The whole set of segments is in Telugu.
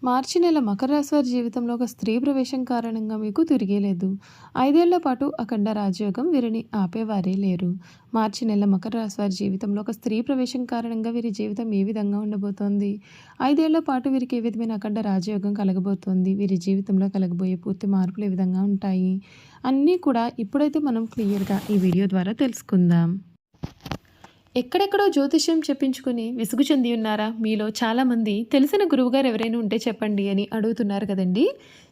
మార్చి నెల మకర రాశి వారి జీవితంలో ఒక స్త్రీ ప్రవేశం కారణంగా మీకు తిరిగేలేదు. 5 ఏళ్ల పాటు అఖండ రాజయోగం వీరిని ఆపేవారే లేరు. మార్చి నెల మకర రాశి వారి జీవితంలో ఒక స్త్రీ ప్రవేశం కారణంగా వీరి జీవితం ఏ విధంగా ఉండబోతోంది? 5 ఏళ్ల పాటు వీరికి ఏ విధమైన అఖండ రాజయోగం కలగబోతోంది? వీరి జీవితంలో కలగబోయే పూర్తి మార్పులు ఏ విధంగా ఉంటాయి? అన్నీ కూడా ఇప్పుడైతే మనం క్లియర్‌గా ఈ వీడియో ద్వారా తెలుసుకుందాం. ఎక్కడెక్కడో జ్యోతిష్యం చెప్పించుకుని విసుగు చెంది ఉన్నారా? మీలో చాలామంది తెలిసిన గురువుగారు ఎవరైనా ఉంటే చెప్పండి అని అడుగుతున్నారు కదండి.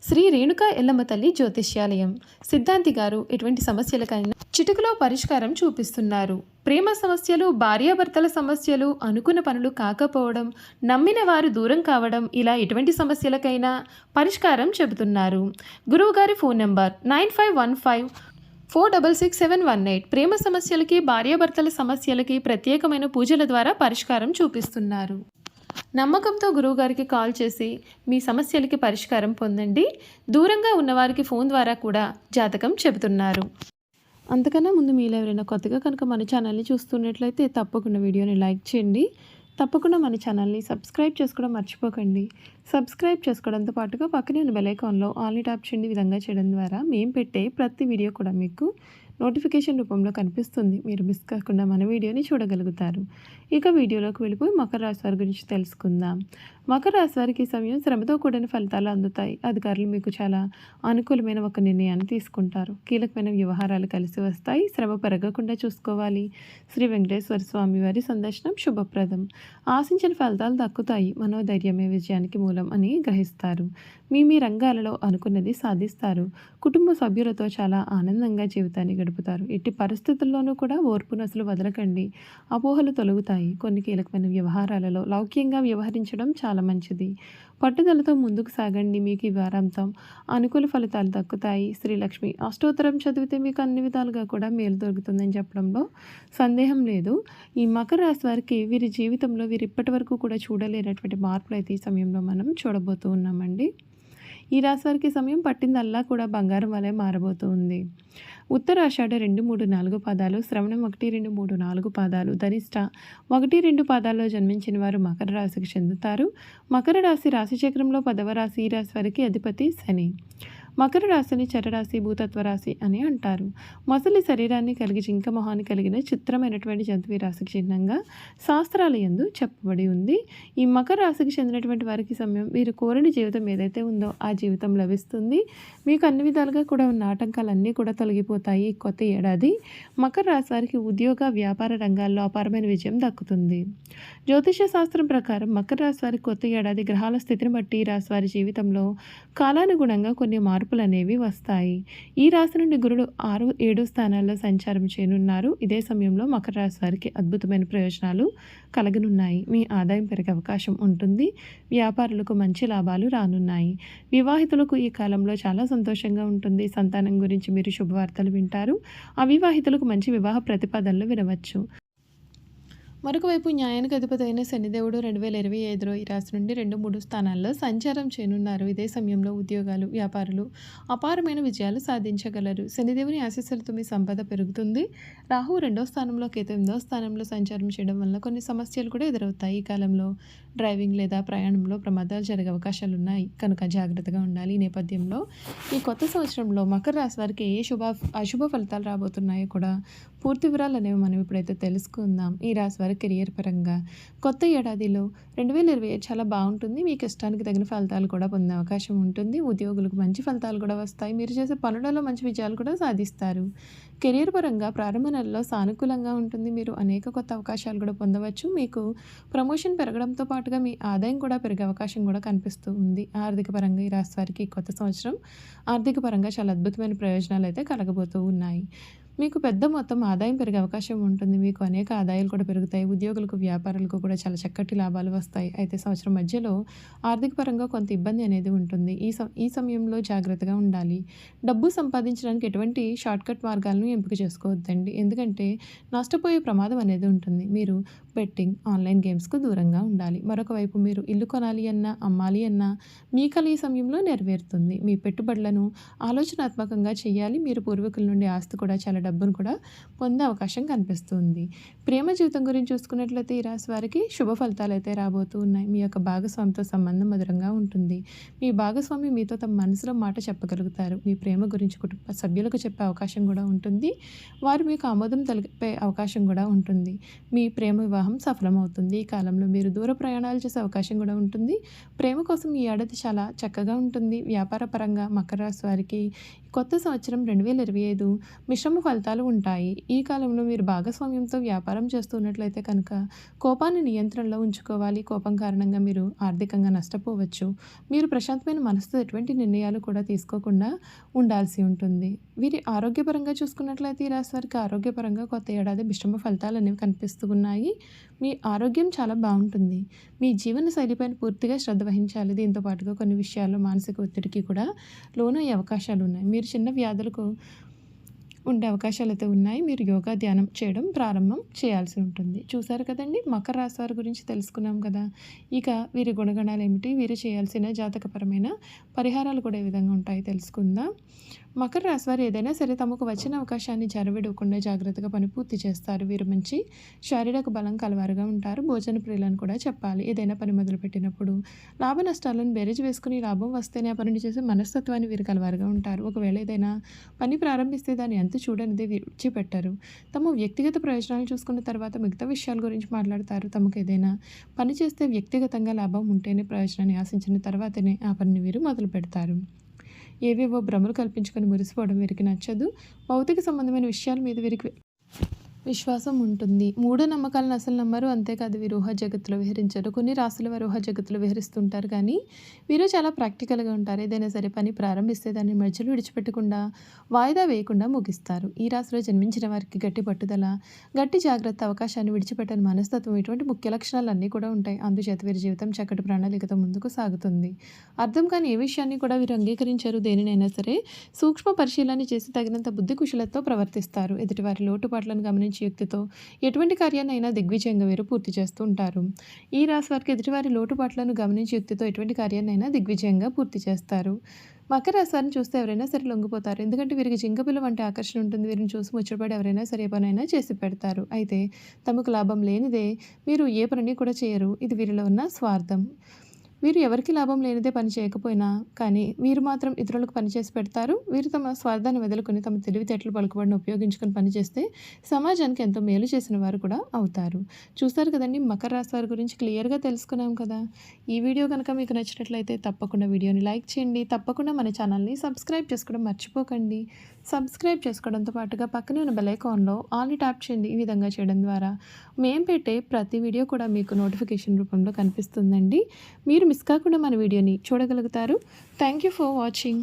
శ్రీ రేణుకా ఎల్లమ్మ తల్లి జ్యోతిష్యాలయం సిద్ధాంతి గారు ఎటువంటి సమస్యలకైనా చిటికలో పరిష్కారం చూపిస్తున్నారు. ప్రేమ సమస్యలు, భార్యాభర్తల సమస్యలు, అనుకున్న పనులు కాకపోవడం, నమ్మిన వారు దూరం కావడం, ఇలా ఎటువంటి సమస్యలకైనా పరిష్కారం చెబుతున్నారు. గురువుగారి ఫోన్ నంబర్ 9515466718. ప్రేమ సమస్యలకి, భార్యాభర్తల సమస్యలకి ప్రత్యేకమైన పూజల ద్వారా పరిష్కారం చూపిస్తున్నారు. నమ్మకంతో గురువుగారికి కాల్ చేసి మీ సమస్యలకి పరిష్కారం పొందండి. దూరంగా ఉన్నవారికి ఫోన్ ద్వారా కూడా జాతకం చెబుతున్నారు. అంతకన్నా ముందు మీలో ఎవరైనా కొత్తగా కనుక మన ఛానల్ని చూస్తున్నట్లయితే తప్పకుండా వీడియోని లైక్ చేయండి. తప్పకుండా మన ఛానల్ని సబ్స్క్రైబ్ చేసుకోవడం మర్చిపోకండి. సబ్స్క్రైబ్ చేసుకోవడంతో పాటుగా పక్కనే ఉన్న బెల్ ఐకాన్లో ఆల్ని ట్యాప్ చేయండి. ఈ విధంగా చేయడం ద్వారా మేము పెట్టే ప్రతి వీడియో కూడా మీకు నోటిఫికేషన్ రూపంలో కనిపిస్తుంది. మీరు మిస్ కాకుండా మన వీడియోని చూడగలుగుతారు. ఇక వీడియోలోకి వెళ్ళిపోయి మకర రాశి వారి గురించి తెలుసుకుందాం. మకర రాశి వారికి ఈ సమయం శ్రమతో కూడిన ఫలితాలు అందుతాయి. అధికారులు మీకు చాలా అనుకూలమైన ఒక నిర్ణయాన్ని తీసుకుంటారు. కీలకమైన వ్యవహారాలు కలిసి వస్తాయి. శ్రమ పెరగకుండా చూసుకోవాలి. శ్రీ వెంకటేశ్వర స్వామి వారి సందర్శనం శుభప్రదం. ఆశించిన ఫలితాలు దక్కుతాయి. మనోధైర్యమే విజయానికి మూలం అని గ్రహిస్తారు. మీ రంగాలలో అనుకున్నది సాధిస్తారు. కుటుంబ సభ్యులతో చాలా ఆనందంగా జీవితాన్ని గడుపుతారు. ఎట్టి పరిస్థితుల్లోనూ కూడా ఓర్పును అసలు వదలకండి. అపోహలు తొలగుతాయి. కొన్ని కీలకమైన వ్యవహారాలలో లౌక్యంగా వ్యవహరించడం చాలా మంచిది. పట్టుదలతో ముందుకు సాగండి. మీకు ఈ వారాంతం అనుకూల ఫలితాలు దక్కుతాయి. శ్రీలక్ష్మి అష్టోత్తరం చదివితే మీకు అన్ని విధాలుగా కూడా మేలు దొరుకుతుందని చెప్పడంలో సందేహం లేదు. ఈ మకర రాశి వారికి వీరి జీవితంలో వీరు ఇప్పటి వరకు కూడా చూడలేనటువంటి మార్పులు అయితే ఈ సమయంలో మనం చూడబోతూ ఉన్నామండి. ఈ రాశి వారికి సమయం పట్టిందల్లా కూడా బంగారం వలె మారబోతుంది. ఉత్తరాషాఢ 2, 3, 4 పాదాలు, శ్రవణం 1, 2, 3, 4 పాదాలు, ధనిష్ట 1, 2 పాదాల్లో జన్మించిన వారు మకర రాశికి చెందుతారు. మకర రాశి రాశిచక్రంలో 10వ రాశి. ఈ రాశి వారికి అధిపతి శని. మకర రాశిని చరరాశి, భూతత్వ రాశి అని అంటారు. మొసలి శరీరాన్ని కలిగి జింక మొహాన్ని కలిగిన చిత్రమైనటువంటి జంతువు ఈ రాశికి చిహ్నంగా శాస్త్రాల యందు చెప్పబడి ఉంది. ఈ మకర రాశికి చెందినటువంటి వారికి సమయం వీరు కోరిన జీవితం ఏదైతే ఉందో ఆ జీవితం లభిస్తుంది. మీకు అన్ని విధాలుగా కూడా ఉన్న ఆటంకాలన్నీ కూడా తొలగిపోతాయి. ఈ కొత్త ఏడాది మకర రాశి వారికి ఉద్యోగ, వ్యాపార రంగాల్లో అపారమైన విజయం దక్కుతుంది. జ్యోతిష శాస్త్రం ప్రకారం మకర రాశి వారికి కొత్త ఏడాది గ్రహాల స్థితిని బట్టి ఈ రాశి వారి జీవితంలో కాలానుగుణంగా కొన్ని మార్పులు అనేవి వస్తాయి. ఈ రాశి నుండి గురుడు 6, 7 స్థానాల్లో సంచారం చేయనున్నారు. ఇదే సమయంలో మకర రాశి వారికి అద్భుతమైన ప్రయోజనాలు కలగనున్నాయి. మీ ఆదాయం పెరిగే అవకాశం ఉంటుంది. వ్యాపారులకు మంచి లాభాలు రానున్నాయి. వివాహితులకు ఈ కాలంలో చాలా సంతోషంగా ఉంటుంది. సంతానం గురించి మీరు శుభవార్తలు వింటారు. అవివాహితులకు మంచి వివాహ ప్రతిపాదనలు వినవచ్చు. మరొక వైపు న్యాయానికి అధిపతి అయిన శనిదేవుడు 2025లో ఈ రాశి నుండి 2, 3 స్థానాల్లో సంచారం చేయనున్నారు. ఇదే సమయంలో ఉద్యోగాలు, వ్యాపారులు అపారమైన విజయాలు సాధించగలరు. శనిదేవుని ఆశీస్సులతో మీ సంపద పెరుగుతుంది. రాహు 2వ స్థానంలో, కేతు 8వ స్థానంలో సంచారం చేయడం వల్ల కొన్ని సమస్యలు కూడా ఎదురవుతాయి. ఈ కాలంలో డ్రైవింగ్ లేదా ప్రయాణంలో ప్రమాదాలు జరిగే అవకాశాలు ఉన్నాయి కనుక జాగ్రత్తగా ఉండాలి. ఈ నేపథ్యంలో ఈ కొత్త సంవత్సరంలో మకర రాశి వారికి ఏ అశుభ ఫలితాలు రాబోతున్నాయో కూడా పూర్తి వివరాలు అనేవి మనం ఇప్పుడైతే తెలుసుకుందాం. ఈ రాశి వారి కెరియర్ పరంగా కొత్త ఏడాదిలో 2025 చాలా బాగుంటుంది. మీకు ఇష్టానికి తగిన ఫలితాలు కూడా పొందే అవకాశం ఉంటుంది. ఉద్యోగులకు మంచి ఫలితాలు కూడా వస్తాయి. మీరు చేసే పనులలో మంచి విజయాలు కూడా సాధిస్తారు. కెరియర్ పరంగా ప్రారంభ నెలలో సానుకూలంగా ఉంటుంది. మీరు అనేక కొత్త అవకాశాలు కూడా పొందవచ్చు. మీకు ప్రమోషన్ పెరగడంతో పాటుగా మీ ఆదాయం కూడా పెరిగే అవకాశం కూడా కనిపిస్తూ ఉంది. ఆర్థిక పరంగా ఈ రాశి వారికి కొత్త సంవత్సరం ఆర్థిక పరంగా చాలా అద్భుతమైన ప్రయోజనాలు అయితే కలగబోతూ ఉన్నాయి. మీకు పెద్ద మొత్తం ఆదాయం పెరిగే అవకాశం ఉంటుంది. మీకు అనేక ఆదాయాలు కూడా పెరుగుతాయి. ఉద్యోగులకు, వ్యాపారులకు కూడా చాలా చక్కటి లాభాలు వస్తాయి. అయితే సంవత్సరం మధ్యలో ఆర్థిక పరంగా కొంత ఇబ్బంది అనేది ఉంటుంది. ఈ సమయంలో జాగ్రత్తగా ఉండాలి. డబ్బు సంపాదించడానికి ఎటువంటి షార్ట్కట్ మార్గాలను ఎంపిక చేసుకోవద్దండి. ఎందుకంటే నష్టపోయే ప్రమాదం అనేది ఉంటుంది. మీరు బెట్టింగ్, ఆన్లైన్ గేమ్స్‌కు దూరంగా ఉండాలి. మరొక వైపు మీరు ఇల్లు కొనాలి అన్నా, అమ్మాలి అన్నా మీ కల ఈ సమయంలో నెరవేరుతుంది. మీ పెట్టుబడులను ఆలోచనాత్మకంగా చేయాలి. మీరు పూర్వీకుల నుండి ఆస్తి కూడా చాలా డబ్బును కూడా పొందే అవకాశం కనిపిస్తుంది. ప్రేమ జీవితం గురించి చూసుకున్నట్లయితే ఈ రాశి వారికి శుభ ఫలితాలైతే రాబోతూ ఉన్నాయి. మీ యొక్క భాగస్వామితో సంబంధం మధురంగా ఉంటుంది. మీ భాగస్వామి మీతో తమ మనసులో మాట చెప్పగలుగుతారు. మీ ప్రేమ గురించి కుటుంబ సభ్యులకు చెప్పే అవకాశం కూడా ఉంటుంది. వారు మీకు ఆమోదం తెలిపే అవకాశం కూడా ఉంటుంది. మీ ప్రేమ వివాహం సఫలమవుతుంది. ఈ కాలంలో మీరు దూర ప్రయాణాలు చేసే అవకాశం కూడా ఉంటుంది. ప్రేమ కోసం ఈ ఏడాది చాలా చక్కగా ఉంటుంది. వ్యాపార పరంగా మకర రాశి వారికి కొత్త సంవత్సరం 2025 మిశ్రమ ఫలితాలు ఉంటాయి. ఈ కాలంలో మీరు భాగస్వామ్యంతో వ్యాపారం చేస్తున్నట్లయితే కనుక కోపాన్ని నియంత్రణలో ఉంచుకోవాలి. కోపం కారణంగా మీరు ఆర్థికంగా నష్టపోవచ్చు. మీరు ప్రశాంతమైన మనసుతో ఎటువంటి నిర్ణయాలు కూడా తీసుకోకుండా ఉండాల్సి ఉంటుంది. వీరి ఆరోగ్యపరంగా చూసుకున్నట్లయితే ఈ రాశి వారికి ఆరోగ్యపరంగా కొత్త ఏడాది మిశ్రమ ఫలితాలు అనేవి కనిపిస్తూ ఉన్నాయి. మీ ఆరోగ్యం చాలా బాగుంటుంది. మీ జీవన శైలిపైన పూర్తిగా శ్రద్ధ వహించాలి. దీంతో పాటుగా కొన్ని విషయాల్లో మానసిక ఒత్తిడికి కూడా లోనయ్యే అవకాశాలు ఉన్నాయి. మీరు చిన్న వ్యాధులకు ఉండే అవకాశాలు అయితే ఉన్నాయి. మీరు యోగా ధ్యానం చేయడం ప్రారంభం చేయాల్సి ఉంటుంది. చూసారు కదండి, మకర రాశి వారి గురించి తెలుసుకున్నాం కదా. ఇక వీరి గుణగణాలు ఏమిటి, వీరు చేయాల్సిన జాతకపరమైన పరిహారాలు కూడా ఏ విధంగా ఉంటాయి తెలుసుకుందాం. మకర రాశి వారు ఏదైనా సరే తమకు వచ్చిన అవకాశాన్ని జరవిడకుండా జాగ్రత్తగా పని పూర్తి చేస్తారు. వీరు మంచి శారీరక బలం కలవారుగా ఉంటారు. భోజన ప్రియులను కూడా చెప్పాలి. ఏదైనా పని మొదలుపెట్టినప్పుడు లాభ నష్టాలను బేరీజు వేసుకుని లాభం వస్తేనే ఆ పనిని చేసే మనస్తత్వాన్ని వీరు కలవారుగా ఉంటారు. ఒకవేళ ఏదైనా పని ప్రారంభిస్తే దాన్ని ఎంత చూడనిదే విడిచిపెట్టారు. తమ వ్యక్తిగత ప్రయోజనాలు చూసుకున్న తర్వాత మిగతా విషయాల గురించి మాట్లాడతారు. తమకు ఏదైనా పని చేస్తే వ్యక్తిగతంగా లాభం ఉంటేనే ప్రయోజనాన్ని ఆశించిన తర్వాతనే ఆ పనిని వీరు మొదలు పెడతారు. ఏవేవో భ్రమలు కల్పించుకొని మురిసిపోవడం వీరికి నచ్చదు. భౌతిక సంబంధమైన విషయాల మీద వీరికి విశ్వాసం ఉంటుంది. మూఢనమ్మకాలను అసలు నమ్మరు. అంతేకాదు వీరు ఊహ జగత్తులో విహరించరు. కొన్ని రాసుల వారు ఊహ జగత్తులో విహరిస్తుంటారు, కానీ వీరు చాలా ప్రాక్టికల్గా ఉంటారు. ఏదైనా సరే పని ప్రారంభిస్తే దాన్ని మధ్యలో విడిచిపెట్టకుండా వాయిదా వేయకుండా ముగిస్తారు. ఈ రాశిలో జన్మించిన వారికి గట్టి పట్టుదల, గట్టి జాగ్రత్త, అవకాశాన్ని విడిచిపెట్టని మనస్తత్వం, ఇటువంటి ముఖ్య లక్షణాలు అన్నీ కూడా ఉంటాయి. అందుచేత వీరి జీవితం చక్కటి ప్రణాళికతో ముందుకు సాగుతుంది. అర్థం కాని ఏ విషయాన్ని కూడా వీరు అంగీకరించారు. దేనినైనా సరే సూక్ష్మ పరిశీలన చేసి తగినంత బుద్ధి కుశలతో ప్రవర్తిస్తారు. ఎదుటివారి లోటుపాట్లను గమనించి యుక్తితో ఎటువంటి కార్యాన్నైనా దిగ్విజయంగా వీరు పూర్తి చేస్తూ ఉంటారు. ఈ రాశి వారికి ఎదుటివారి లోటుపాట్లను గమనించి యుక్తితో ఎటువంటి కార్యాన్నైనా దిగ్విజయంగా పూర్తి చేస్తారు. మకర రాశి వారిని చూస్తే ఎవరైనా సరే లొంగిపోతారు. ఎందుకంటే వీరికి జింకపిల్ల వంటి ఆకర్షణ ఉంటుంది. వీరిని చూసి ముచ్చటపడి ఎవరైనా సరే ఏ పనైనా చేసి పెడతారు. అయితే తమకు లాభం లేనిదే మీరు ఏ పని కూడా చేయరు. ఇది వీరిలో ఉన్న స్వార్థం. వీరు ఎవరికి లాభం లేనిదే పని చేయకపోయినా కానీ వీరు మాత్రం ఇతరులకు పని చేసి పెడతారు. వీరు తమ స్వార్థాన్ని వదులుకొని తమ తెలివితేటలు పలుకుబడిని ఉపయోగించుకొని పనిచేస్తే సమాజానికి ఎంతో మేలు చేసిన వారు కూడా అవుతారు. చూస్తారు కదండి, మకర రాశి వారి గురించి క్లియర్గా తెలుసుకున్నాం కదా. ఈ వీడియో కనుక మీకు నచ్చినట్లయితే తప్పకుండా వీడియోని లైక్ చేయండి. తప్పకుండా మన ఛానల్ని సబ్స్క్రైబ్ చేసుకోవడం మర్చిపోకండి. సబ్స్క్రైబ్ చేసుకోవడంతో పాటుగా పక్కనే ఉన్న బెల్ ఐకాన్లో ఆల్ని ట్యాప్ చేయండి. ఈ విధంగా చేయడం ద్వారా మేము పెట్టే ప్రతి వీడియో కూడా మీకు నోటిఫికేషన్ రూపంలో కనిపిస్తుందండి. మీరు మిస్ కాకుండా మన వీడియోని చూడగలుగుతారు. Thank you for watching.